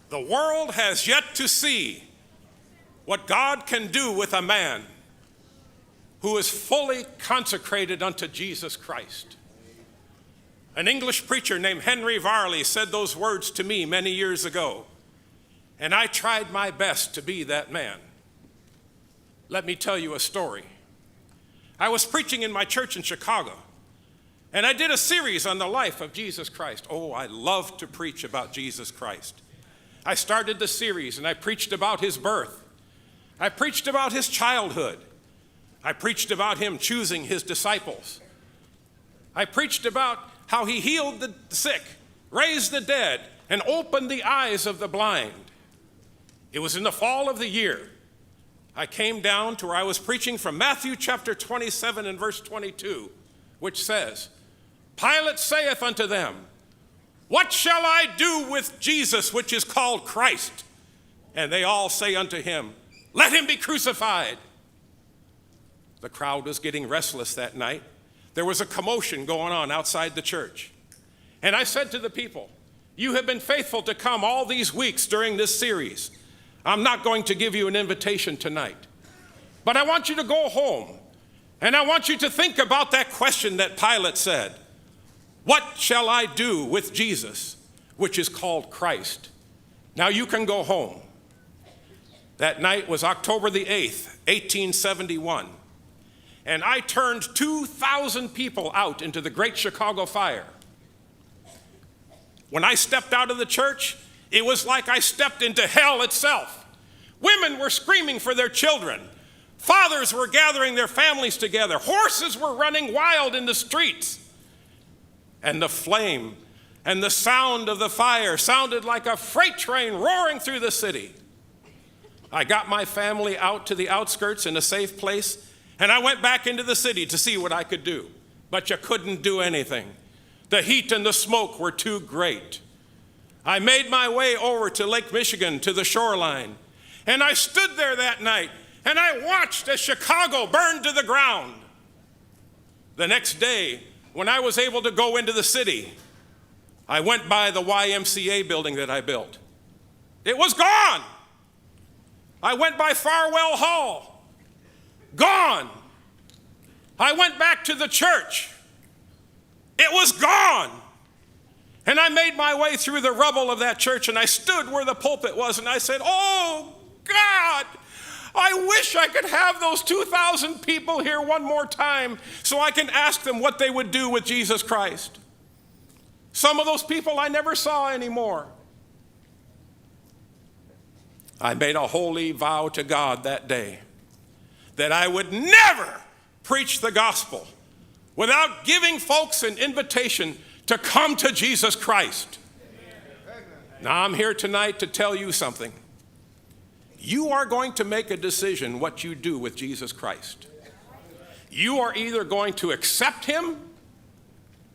The world has yet to see what God can do with a man who is fully consecrated unto Jesus Christ. An English preacher named Henry Varley said those words to me many years ago, and I tried my best to be that man. Let me tell you a story. I was preaching in my church in Chicago, and I did a series on the life of Jesus Christ. Oh, I love to preach about Jesus Christ. I started the series and I preached about his birth. I preached about his childhood. I preached about him choosing his disciples. I preached about how he healed the sick, raised the dead, and opened the eyes of the blind. It was in the fall of the year. I came down to where I was preaching from Matthew chapter 27 and verse 22, which says, Pilate saith unto them, What shall I do with Jesus, which is called Christ? And they all say unto him, Let him be crucified. The crowd was getting restless that night. There was a commotion going on outside the church. And I said to the people, You have been faithful to come all these weeks during this series. I'm not going to give you an invitation tonight. But I want you to go home, and I want you to think about that question that Pilate said. What shall I do with Jesus, which is called Christ? Now you can go home. That night was October the 8th, 1871. And I turned 2,000 people out into the Great Chicago Fire. When I stepped out of the church, it was like I stepped into hell itself. Women were screaming for their children. Fathers were gathering their families together. Horses were running wild in the streets. And the flame and the sound of the fire sounded like a freight train roaring through the city. I got my family out to the outskirts in a safe place, and I went back into the city to see what I could do. But you couldn't do anything. The heat and the smoke were too great. I made my way over to Lake Michigan, to the shoreline, and I stood there that night, and I watched as Chicago burned to the ground. The next day, when I was able to go into the city, I went by the YMCA building that I built. It was gone. I went by Farwell Hall. Gone. I went back to the church. It was gone. And I made my way through the rubble of that church, and I stood where the pulpit was, and I said, Oh, God, I wish I could have those 2,000 people here one more time so I can ask them what they would do with Jesus Christ. Some of those people I never saw anymore. I made a holy vow to God that day that I would never preach the gospel without giving folks an invitation to come to Jesus Christ. Now I'm here tonight to tell you something. You are going to make a decision what you do with Jesus Christ. You are either going to accept him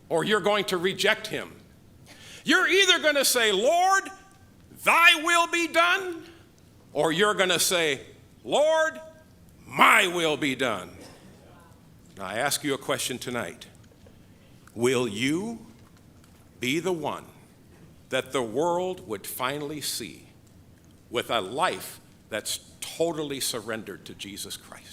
or you're going to reject him. You're either going to say, Lord, thy will be done, or you're going to say, Lord, my will be done. Now I ask you a question tonight. Will you be the one that the world would finally see with a life that's totally surrendered to Jesus Christ?